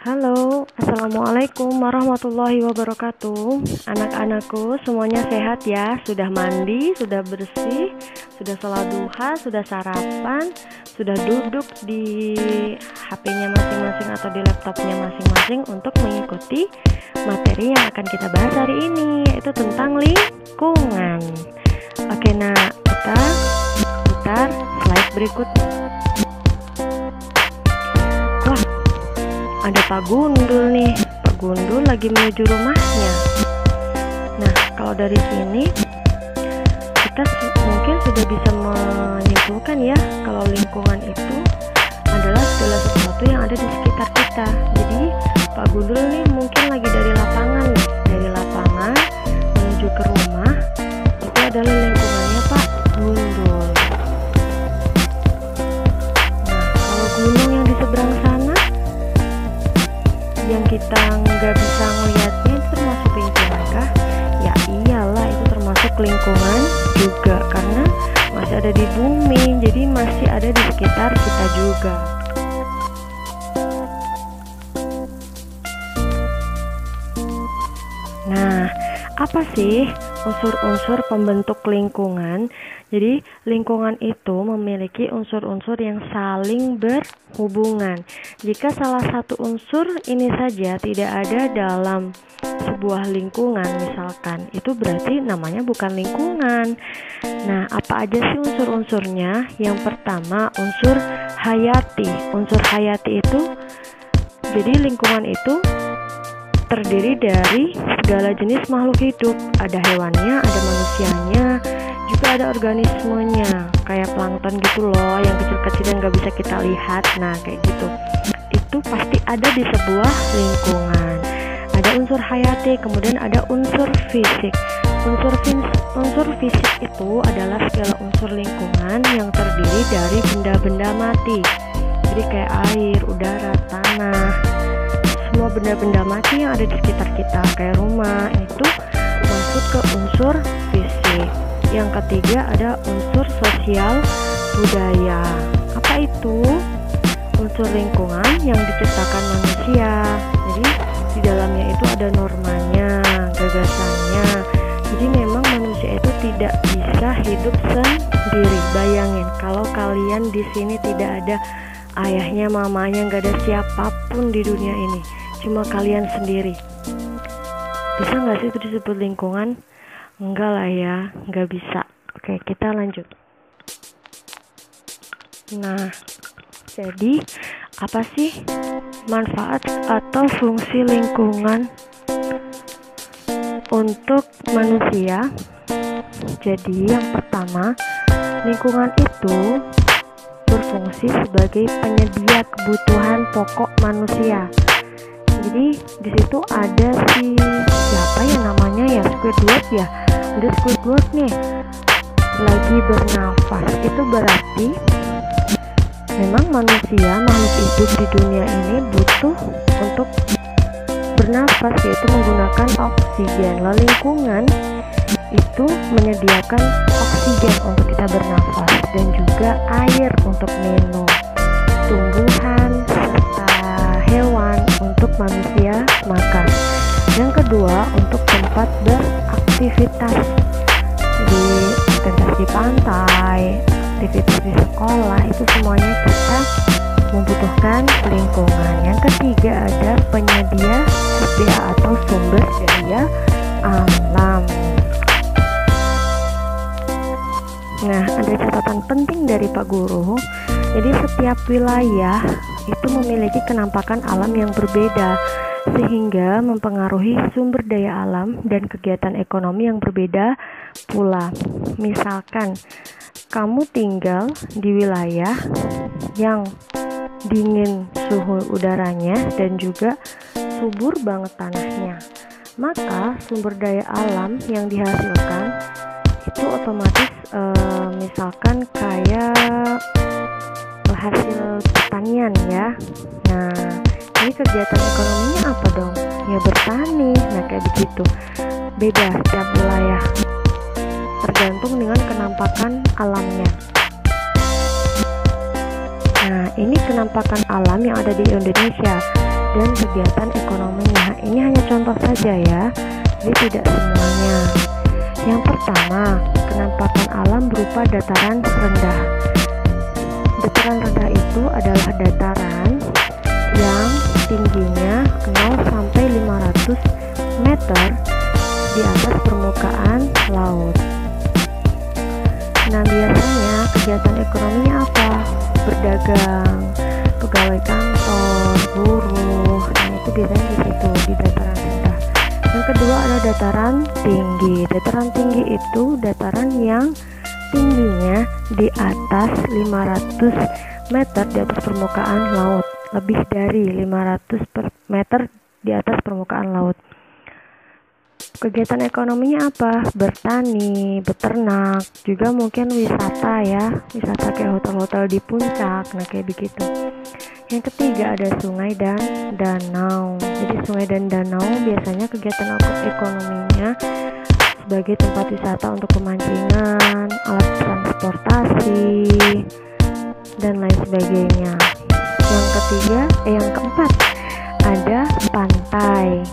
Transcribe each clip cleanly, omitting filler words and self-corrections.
Halo, Assalamualaikum warahmatullahi wabarakatuh. Anak-anakku semuanya sehat ya? Sudah mandi, sudah bersih, sudah sholat duha, sudah sarapan, sudah duduk di HP-nya masing-masing atau di laptopnya masing-masing untuk mengikuti materi yang akan kita bahas hari ini, yaitu tentang lingkungan. Oke, nah kita putar slide berikutnya. Ada Pak Gundul nih. Pak Gundul lagi menuju rumahnya. Nah, kalau dari sini kita mungkin sudah bisa menyimpulkan ya, kalau lingkungan itu adalah segala sesuatu yang ada di sekitar kita. Jadi Pak Gundul nih mungkin lagi dari lapangan nih, dari lapangan menuju ke rumah. Itu adalah lingkungannya Pak Gundul. Nah, kalau gunung yang di seberang sana yang kita nggak bisa ngelihatnya itu termasuk lingkungan kah? Ya iyalah, itu termasuk lingkungan juga, karena masih ada di bumi, jadi masih ada di sekitar kita juga. Nah, apa sih unsur-unsur pembentuk lingkungan? Jadi lingkungan itu memiliki unsur-unsur yang saling berhubungan. Jika salah satu unsur ini saja tidak ada dalam sebuah lingkungan misalkan, itu berarti namanya bukan lingkungan. Nah, apa aja sih unsur-unsurnya? Yang pertama, unsur hayati. Unsur hayati itu, jadi lingkungan itu terdiri dari segala jenis makhluk hidup. Ada hewannya, ada manusianya, juga ada organismenya, kayak plankton gitu loh, yang kecil-kecil dan gak bisa kita lihat. Nah, kayak gitu. Itu pasti ada di sebuah lingkungan. Ada unsur hayati, kemudian ada unsur fisik. Unsur fisik itu adalah segala unsur lingkungan yang terdiri dari benda-benda mati. Jadi kayak air, udara, tanah, semua benda-benda mati yang ada di sekitar kita, kayak rumah, itu masuk ke unsur fisik. Yang ketiga ada unsur sosial budaya. Apa itu? Unsur lingkungan yang diciptakan manusia. Jadi di dalamnya itu ada normanya, gagasannya. Jadi memang manusia itu tidak bisa hidup sendiri. Bayangin kalau kalian di sini tidak ada ayahnya, mamanya, nggak ada siapapun di dunia ini, cuma kalian sendiri. Bisa nggak sih itu disebut lingkungan? Enggak lah ya, nggak bisa. Oke, kita lanjut. Nah, jadi apa sih manfaat atau fungsi lingkungan untuk manusia? Jadi yang pertama, lingkungan itu berfungsi sebagai penyedia kebutuhan pokok manusia. Jadi di situ ada siapa ya namanya ya, Squidward ya. Ada Squidward nih lagi bernafas. Itu berarti memang manusia, makhluk hidup di dunia ini butuh untuk bernafas, yaitu menggunakan oksigen. Lalu lingkungan itu menyediakan oksigen untuk kita bernafas dan juga air untuk minum, tumbuhan serta hewan untuk manusia makan. Yang kedua, untuk tempat beraktivitas, di aktivitas di pantai, aktivitas di sekolah, itu semuanya kita membutuhkan lingkungan. Yang ketiga ada penyedia SDA atau sumber daya alam. Nah, ada catatan penting dari Pak Guru. Jadi setiap wilayah itu memiliki kenampakan alam yang berbeda, sehingga mempengaruhi sumber daya alam dan kegiatan ekonomi yang berbeda pula. Misalkan kamu tinggal di wilayah yang dingin suhu udaranya dan juga subur banget tanahnya, maka sumber daya alam yang dihasilkan itu otomatis misalkan kayak hasil pertanian ya. Nah, ini kegiatan ekonominya apa dong? Ya bertani. Nah, kayak begitu. Beda setiap wilayah, tergantung dengan kenampakan alamnya. Nah, ini kenampakan alam yang ada di Indonesia. dan kegiatan ekonominya. Ini hanya contoh saja ya, jadi tidak semuanya. Yang pertama, penampakan alam berupa dataran rendah. Dataran rendah itu adalah dataran yang tingginya 0 sampai 500 meter di atas permukaan laut. Nah, biasanya kegiatan ekonominya apa? Berdagang, pegawai kantor, buruh. Nah, itu biasanya di situ, di dataran rendah. Yang kedua ada dataran tinggi. Dataran tinggi itu dataran yang tingginya di atas 500 meter di atas permukaan laut. Lebih dari 500 meter di atas permukaan laut. Kegiatan ekonominya apa? Bertani, beternak, juga mungkin wisata ya, wisata kayak hotel-hotel di puncak, nah kayak begitu. Yang ketiga ada sungai dan danau. Jadi sungai dan danau biasanya kegiatan ekonominya sebagai tempat wisata untuk pemancingan, alat transportasi, dan lain sebagainya. Yang keempat ada pantai.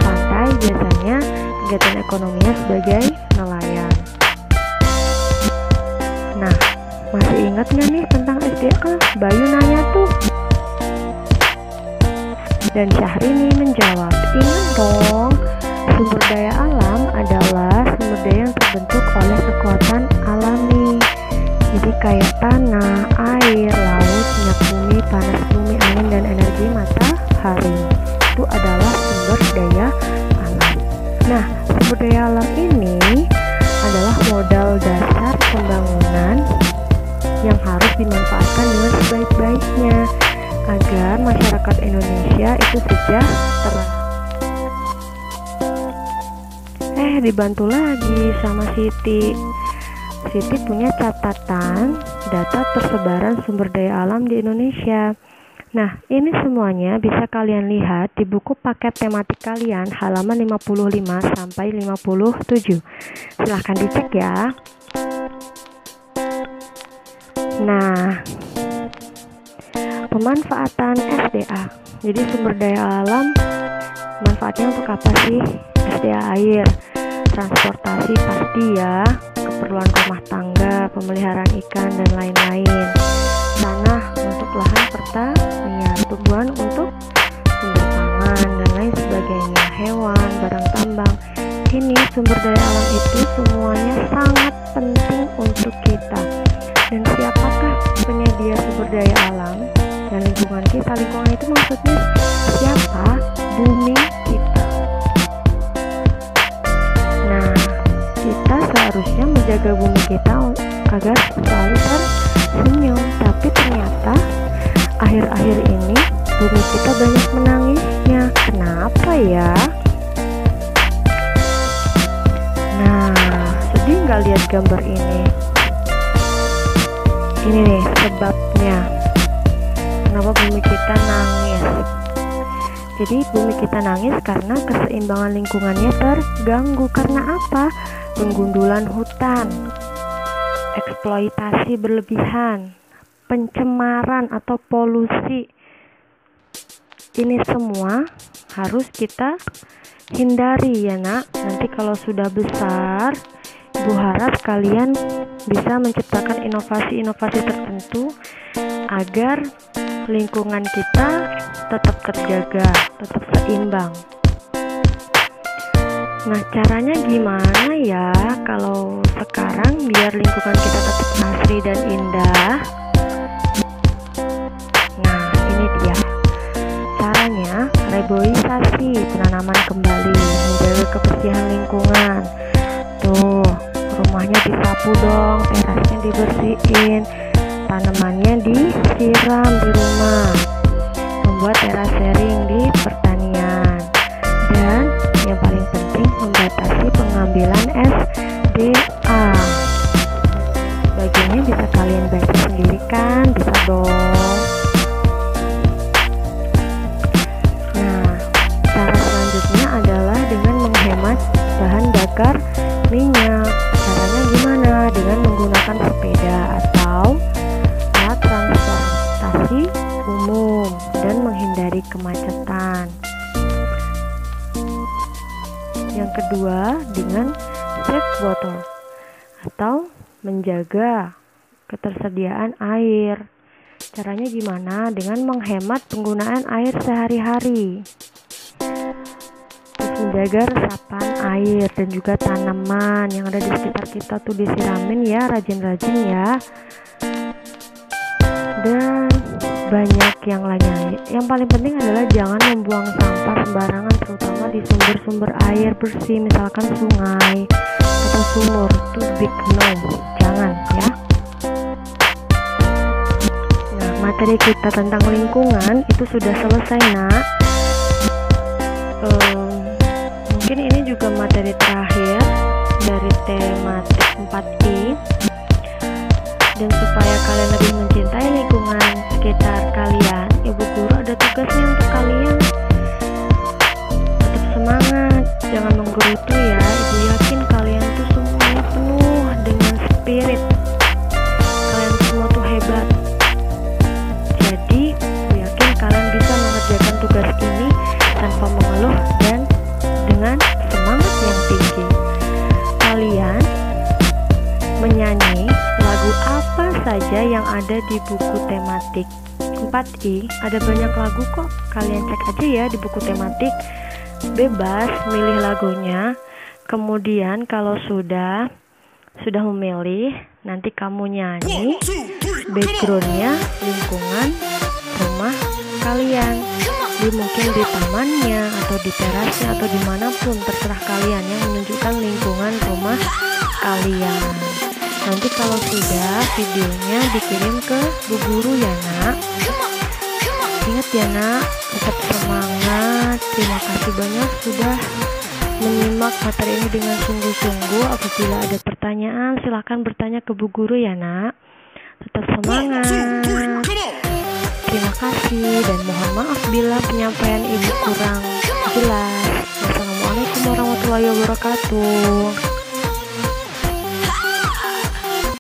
Pantai biasanya kegiatan ekonominya sebagai nelayan. Nah, masih ingat nggak nih tentang SDA? Bayu nanya tuh. Dan Syahrini menjawab, ingat dong, sumber daya alam adalah sumber daya yang terbentuk oleh kekuatan alami. Jadi kayak tanah, air, laut, minyak bumi, panas bumi, angin, dan energi matahari. Itu adalah sumber daya alam. Nah, sumber daya alam ini adalah modal dasar pembangunan yang harus dimanfaatkan dengan sebaik-baiknya agar masyarakat Indonesia itu sejahtera. Dibantu lagi sama Siti. Siti punya catatan data persebaran sumber daya alam di Indonesia. Nah, ini semuanya bisa kalian lihat di buku paket tematik kalian halaman 55 sampai 57. Silahkan dicek ya. Nah, pemanfaatan SDA. Jadi sumber daya alam manfaatnya untuk apa sih? SDA air, transportasi pasti ya, keperluan rumah tangga, pemeliharaan ikan dan lain-lain. Tanah untuk lahan pertanian, tumbuhan untuk sumber pangan dan lain sebagainya, hewan, barang tambang. Ini sumber daya alam itu semuanya sangat penting untuk kita. Dan siapakah penyedia sumber daya alam dan lingkungan kita? Lingkungan itu maksudnya siapa? Bumi kita. Nah, kita seharusnya menjaga bumi kita agar selalu tersenyum. Tapi ternyata akhir-akhir ini bumi kita banyak menangisnya. Kenapa ya? Nah, sedih nggak lihat gambar ini? Ini nih sebabnya kenapa bumi kita nangis. Jadi bumi kita nangis karena keseimbangan lingkungannya terganggu. Karena apa? Penggundulan hutan, eksploitasi berlebihan, pencemaran atau polusi. Ini semua harus kita hindari ya nak. Nanti kalau sudah besar, Ibu harap kalian bisa menciptakan inovasi-inovasi tertentu agar lingkungan kita tetap terjaga, tetap seimbang. Nah, caranya gimana ya kalau sekarang biar lingkungan kita tetap asri dan indah? Nah, ini dia caranya. Reboisasi, penanaman kembali, menjaga kebersihan lingkungan. Tuh, rumahnya disapu dong, terasnya dibersihin, tanamannya disiram di rumah, membuat terasering di pertanian, dan yang paling penting membatasi pengambilan SDA. Bagiannya bisa kalian baca sendiri kan, bisa dong. Nah, cara selanjutnya adalah dengan menghemat bahan bakar minyak. Caranya gimana? Dengan menggunakan sepeda atau alat transportasi umum dan menghindari kemacetan. Yang kedua, dengan save bottle atau menjaga ketersediaan air. Caranya gimana? Dengan menghemat penggunaan air sehari-hari. Terus menjaga resapan air dan juga tanaman yang ada di sekitar kita tuh disiramin ya, rajin-rajin ya. Dan banyak yang lainnya. Yang paling penting adalah jangan membuang sampah sembarangan, terutama di sumber-sumber air bersih, misalkan sungai atau sumur. Itu big no, jangan ya. Nah, materi kita tentang lingkungan itu sudah selesai, nak. Mungkin ini juga materi terakhir dari tematik 4I. Dan supaya kalian lebih mencintai lingkungan sekitar kalian, Ibu Guru ada tugasnya untuk kalian. Tetap semangat, jangan menggerutu ya. Ibu yakin kalian tuh semuanya penuh dengan spirit. Kalian semua tuh hebat. Jadi, Ibu yakin kalian bisa mengerjakan tugas ini tanpa mengeluh dan dengan semangat yang tinggi. Kalian menyanyi lagu apa saja yang ada di buku tematik 4I. Ada banyak lagu kok, kalian cek aja ya di buku tematik. Bebas milih lagunya. Kemudian kalau sudah memilih, nanti kamu nyanyi backgroundnya lingkungan rumah kalian. Mungkin di tamannya atau di terasnya atau dimanapun, terserah kalian yang menunjukkan lingkungan rumah kalian. Nanti kalau sudah, videonya dikirim ke Bu Guru ya, nak. Ingat ya, nak, tetap semangat. Terima kasih banyak sudah menyimak materi ini dengan sungguh-sungguh. Apabila ada pertanyaan, silahkan bertanya ke Bu Guru ya, nak. Tetap semangat. Terima kasih dan mohon maaf bila penyampaian Ibu kurang jelas. Wassalamualaikum warahmatullahi wabarakatuh.